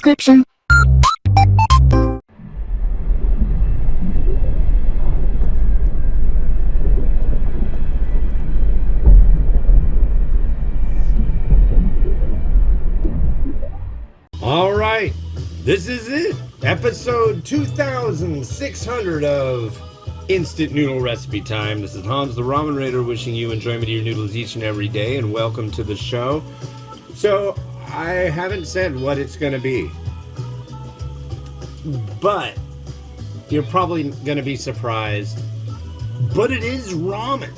description. All right, this is it. Episode 2600 of Instant Noodle Recipe Time. This is Hans the Ramen Raider wishing you enjoyment of your noodles each and every day, and welcome to the show. So, I haven't said what it's going to be, but you're probably going to be surprised, but it is ramen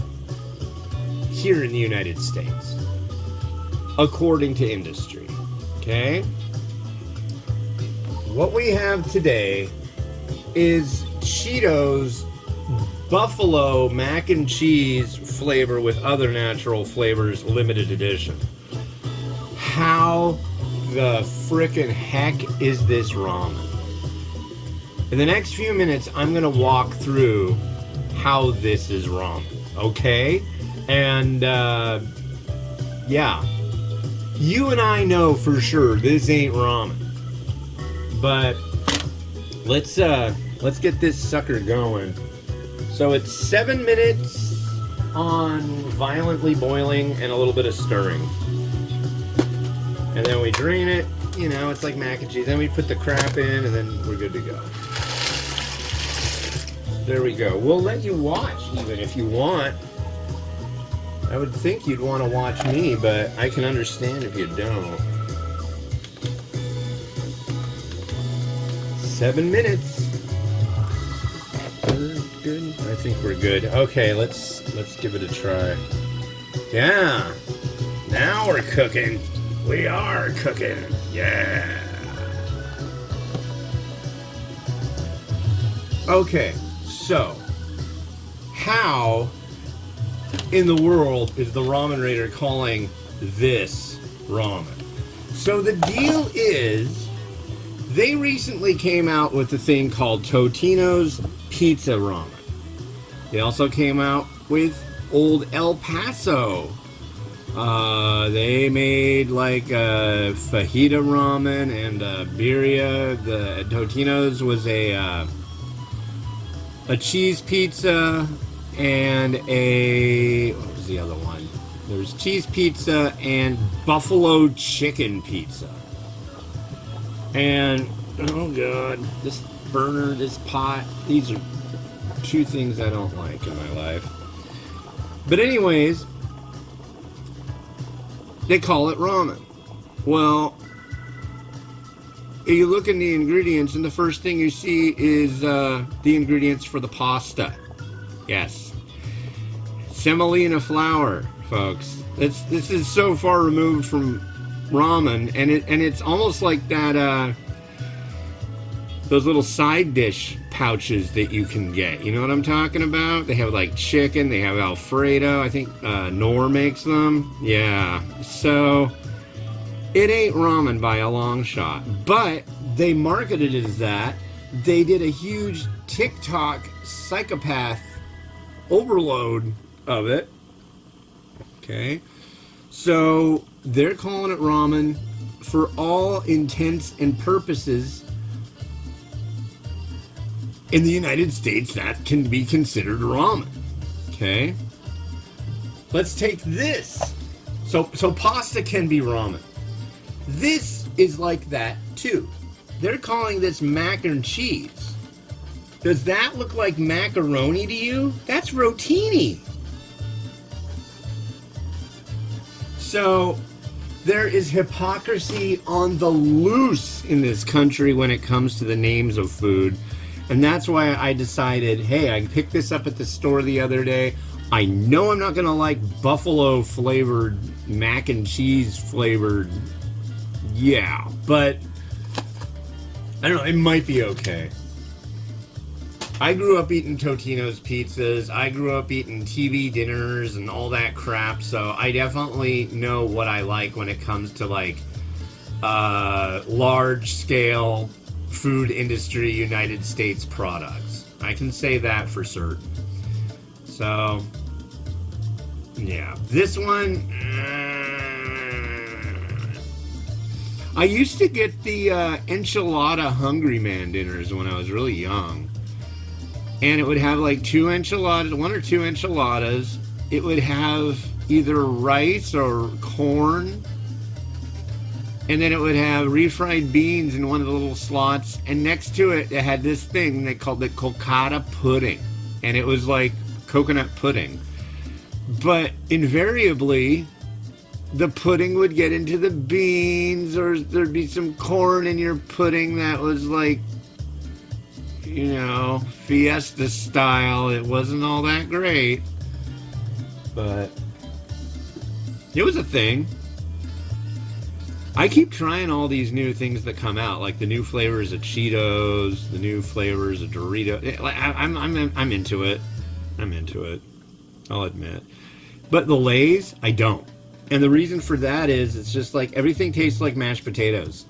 here in the United States, according to industry, okay? What we have today is Cheetos Buffalo Mac and Cheese flavor with other natural flavors limited edition. How the frickin' heck is this ramen? In the next few minutes, I'm gonna walk through how this is ramen, okay? And yeah, you and I know for sure this ain't ramen. But let's get this sucker going. So it's 7 minutes on violently boiling and a little bit of stirring. And then we drain it, you know, it's like mac and cheese. Then we put the crap in and then we're good to go. There we go. We'll let you watch even if you want. I would think you'd want to watch me, but I can understand if you don't. 7 minutes. Good. I think we're good. Okay, let's give it a try. Yeah. Now we're cooking. We are cooking. Yeah. Okay, so how in the world is the Ramen Raider calling this ramen? So the deal is, they recently came out with a thing called Totino's Pizza Ramen. They also came out with Old El Paso. They made like a fajita ramen and a birria. The Totino's was a cheese pizza and what was the other one? There's cheese pizza and buffalo chicken pizza. And, oh god, this burner, this pot, these are two things I don't like in my life. But anyways, they call it ramen. Well, you look in the ingredients and the first thing you see is the ingredients for the pasta. Yes. Semolina flour, folks. This is so far removed from ramen, and it's almost like that those little side dish pouches that you can get. You know what I'm talking about? They have like chicken, they have Alfredo. I think Knorr makes them. Yeah. So it ain't ramen by a long shot, but they marketed it as that. They did a huge TikTok psychopath overload of it. Okay. So they're calling it ramen. For all intents and purposes, in the United States, that can be considered ramen. Okay? Let's take this. So pasta can be ramen. This is like that too. They're calling this mac and cheese. Does that look like macaroni to you? That's rotini. So there is hypocrisy on the loose in this country when it comes to the names of food. And that's why I decided, hey, I picked this up at the store the other day. I know I'm not going to like buffalo flavored, mac and cheese flavored. Yeah, but I don't know, it might be okay. I grew up eating Totino's pizzas. I grew up eating TV dinners and all that crap. So I definitely know what I like when it comes to like large scale food industry United States products. I can say that for certain. So yeah, this one I used to get the enchilada Hungry Man dinners when I was really young. And it would have like 2 enchiladas, 1 or 2 enchiladas. It would have either rice or corn. And then it would have refried beans in one of the little slots. And next to it, it had this thing they called the cocada pudding. And it was like coconut pudding. But invariably, the pudding would get into the beans, or there'd be some corn in your pudding that was like, you know, fiesta style. It wasn't all that great. But it was a thing. I keep trying all these new things that come out, like the new flavors of Cheetos, the new flavors of Doritos. I'm into it. I'm into it. I'll admit. But the Lay's, I don't. And the reason for that is it's just like everything tastes like mashed potatoes.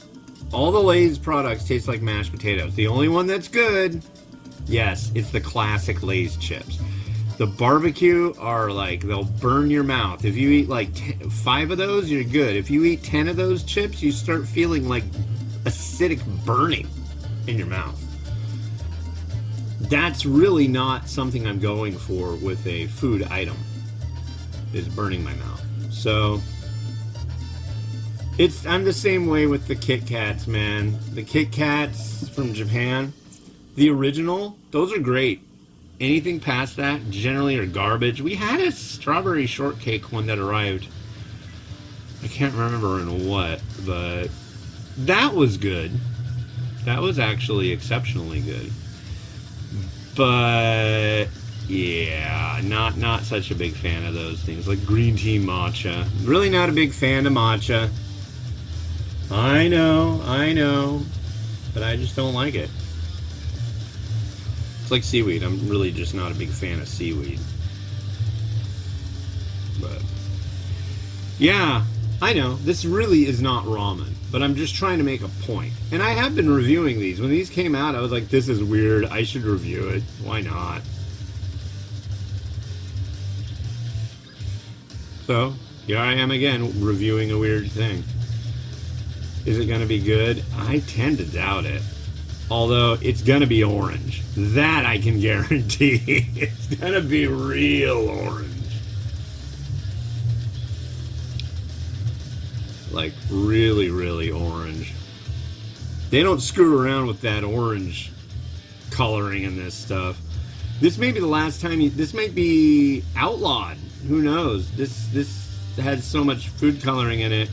All the Lay's products taste like mashed potatoes. The only one that's good, yes, it's the classic Lay's chips. The barbecue are like, they'll burn your mouth. If you eat like 5 of those, you're good. If you eat 10 of those chips, you start feeling like acidic burning in your mouth. That's really not something I'm going for with a food item, is burning my mouth. So, I'm the same way with the Kit Kats, man. The Kit Kats from Japan, the original, those are great. Anything past that generally are garbage. We had a strawberry shortcake one that arrived. I can't remember in what, but that was good. That was actually exceptionally good. But yeah, not such a big fan of those things. Like green tea matcha. Really not a big fan of matcha. I know. But I just don't like it. It's like seaweed. I'm really just not a big fan of seaweed. But yeah, I know. This really is not ramen, but I'm just trying to make a point. And I have been reviewing these. When these came out, I was like, this is weird. I should review it. Why not? So, here I am again, reviewing a weird thing. Is it going to be good? I tend to doubt it. Although, it's going to be orange. That I can guarantee. It's going to be real orange. Like, really, really orange. They don't screw around with that orange coloring in this stuff. This may be the last time this might be outlawed. Who knows? This has so much food coloring in it.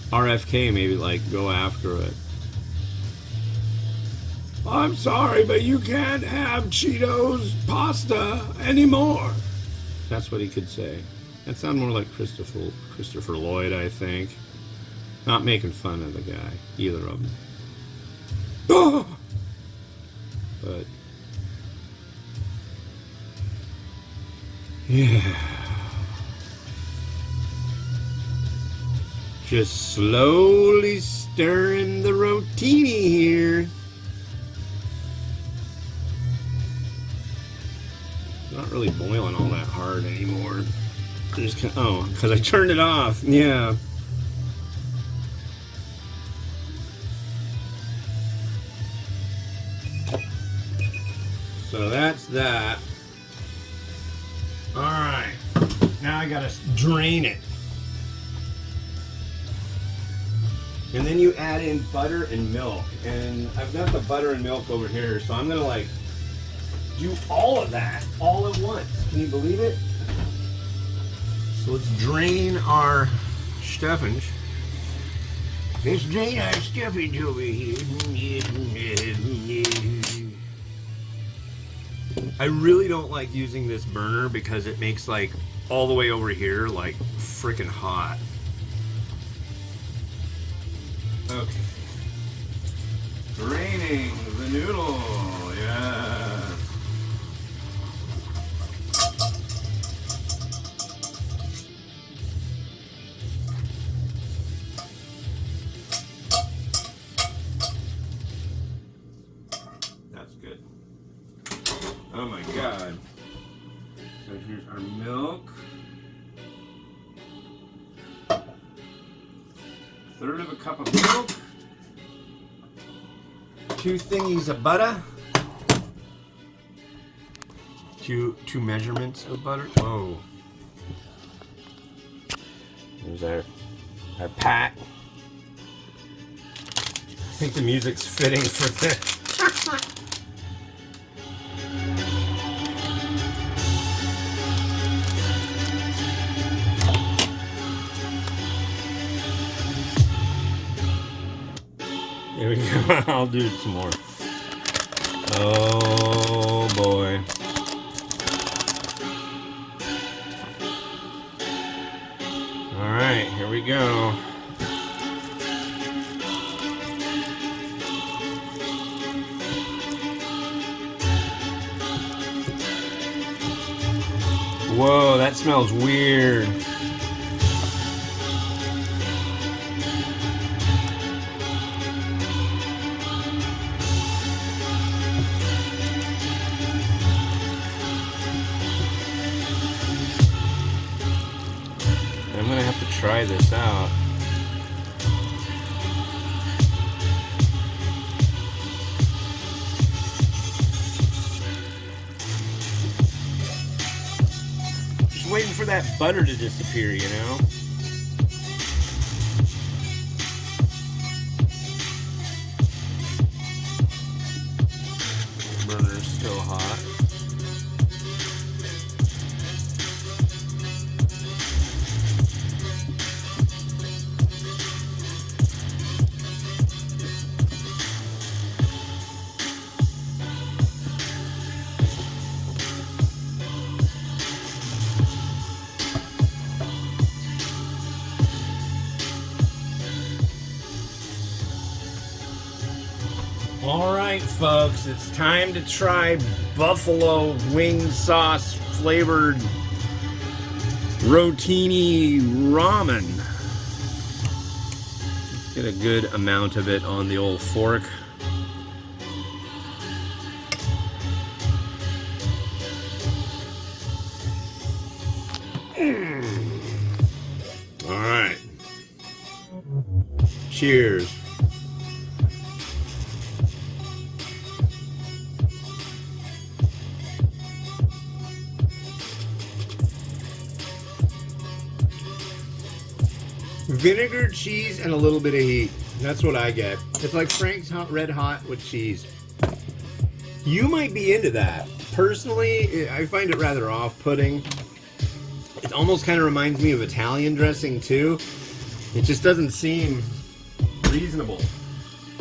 RFK maybe, like, go after it. I'm sorry, but you can't have Cheetos pasta anymore. That's what he could say. That sounds more like Christopher Lloyd, I think. Not making fun of the guy, either of them. Oh! But yeah, just slowly stirring the rotini here. Not really boiling all that hard anymore. Just because I turned it off. Yeah. So that's that. Alright. Now I gotta drain it. And then you add in butter and milk. And I've got the butter and milk over here, so I'm gonna like do all of that all at once. Can you believe it? So let's drain our stuffings. Let's drain our stuffings over here. I really don't like using this burner because it makes like all the way over here like freaking hot. Okay. Draining the noodle. Yeah. That's good. Oh my god. So here's our milk. 1/3 of a cup of milk. 2 thingies of butter. 2 measurements of butter. Whoa. There's our pat. I think the music's fitting for this. There we go. I'll do some more. Oh boy. All right, here we go. Whoa, that smells weird. I'm gonna have to try this out. Just waiting for that butter to disappear, you know? Burner's still hot. Alright folks, it's time to try buffalo wing sauce flavored rotini ramen. Let's get a good amount of it on the old fork. Alright. Cheers. Vinegar, cheese, and a little bit of heat. That's what I get. It's like Frank's Red Hot with cheese. You might be into that. Personally, I find it rather off-putting. It almost kind of reminds me of Italian dressing, too. It just doesn't seem reasonable.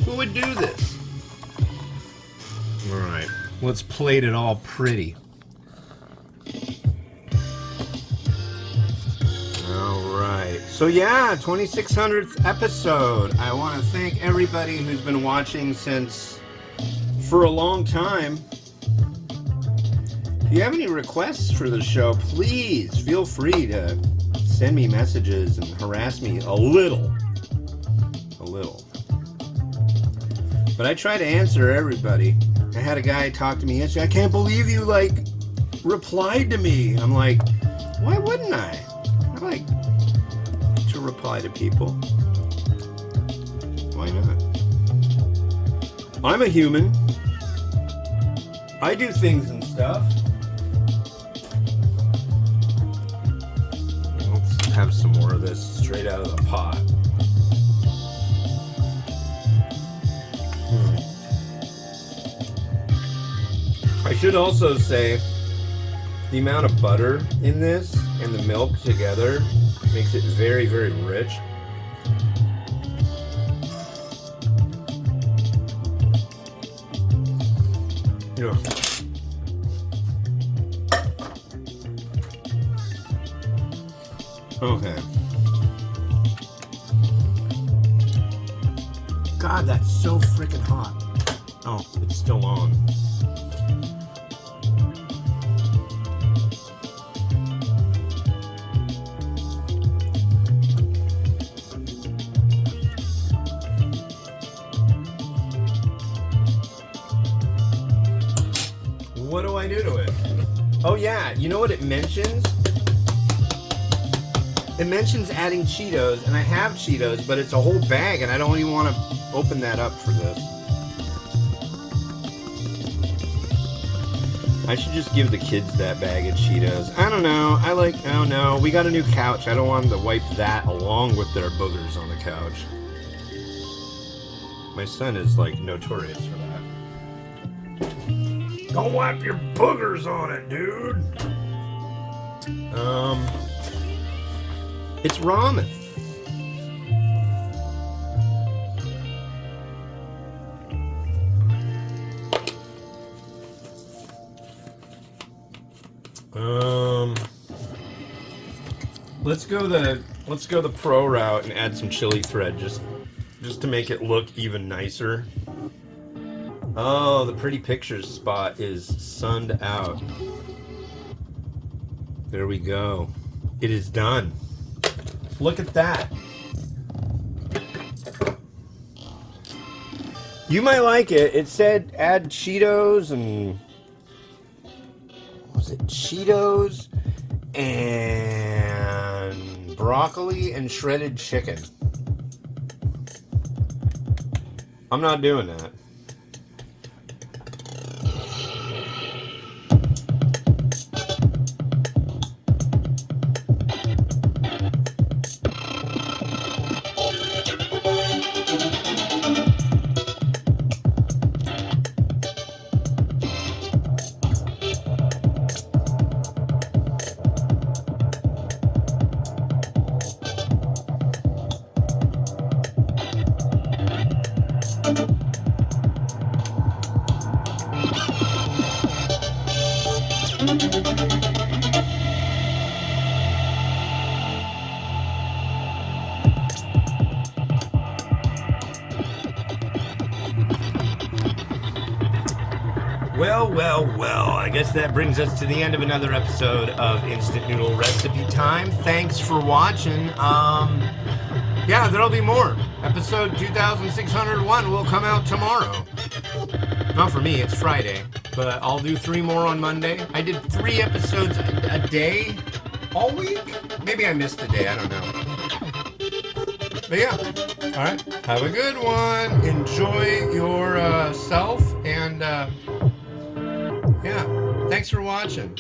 Who would do this? Alright, let's plate it all pretty. Alright, so yeah, 2600th episode. I want to thank everybody who's been watching for a long time. If you have any requests for the show, please feel free to send me messages and harass me a little. But I try to answer everybody. I had a guy talk to me yesterday. I can't believe you, replied to me. I'm like, why wouldn't I? I like to reply to people. Why not? I'm a human. I do things and stuff. Let's have some more of this straight out of the pot. I should also say the amount of butter in this and the milk together makes it very, very rich. Yeah. Okay. God, that's so freaking hot. Oh, it's still on. What do I do to it? Oh yeah, you know what it mentions? It mentions adding Cheetos, and I have Cheetos, but it's a whole bag, and I don't even want to open that up for this. I should just give the kids that bag of Cheetos. I don't know. I don't know. We got a new couch. I don't want them to wipe that along with their boogers on the couch. My son is like notorious for that. Don't wipe your boogers on it, dude. It's ramen. Let's go the pro route and add some chili thread just to make it look even nicer. Oh, the pretty pictures spot is sunned out. There we go. It is done. Look at that. You might like it. It said add Cheetos and... was it Cheetos and broccoli and shredded chicken? I'm not doing that. Well, I guess that brings us to the end of another episode of Instant Noodle Recipe Time. Thanks for watching. Yeah, there'll be more. Episode 2601 will come out tomorrow. Not for me, it's Friday, but I'll do 3 more on Monday. I did 3 episodes a day all week? Maybe I missed a day, I don't know. But yeah, all right, have a good one. Enjoy yourself, and yeah, thanks for watching.